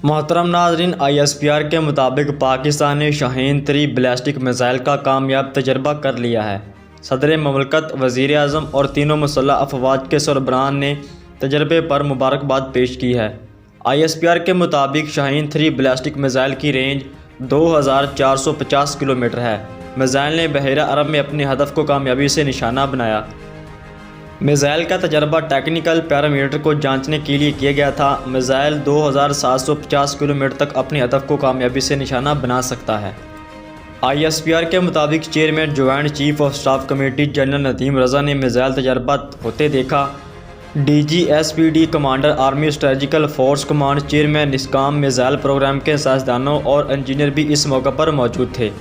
मोहतरम नाज़रीन, ISPR के मुताबिक पाकिस्तान ने शाहीन-3 बैलिस्टिक मिसाइल का कामयाब तजर्बा कर लिया है। सदर ममलकत, वज़ीर आज़म और तीनों मुसल्लह अफ़वाज के सरबराहान ने तजर्बे पर मुबारकबाद पेश की है। ISPR के मुताबिक शाहीन-3 बैलिस्टिक मिसाइल की रेंज 2450 किलोमीटर है। मिसाइल ने बहरा अरब में अपने हदफ को कामयाबी से निशाना बनाया। मिसाइल का तजर्बा टेक्निकल पैरामीटर को जांचने के लिए किया गया था। मिसाइल 2750 किलोमीटर तक अपने हदफ को कामयाबी से निशाना बना सकता है। ISPR के मुताबिक chairman joint chief of staff committee general Nadeem Raza ने मिसाइल तजर्बा होते देखा। DGSPD commander army strategical force command, chairman NESCOM missile programme के साइंसदानों और इंजीनियर भी इस मौके पर मौजूद थे।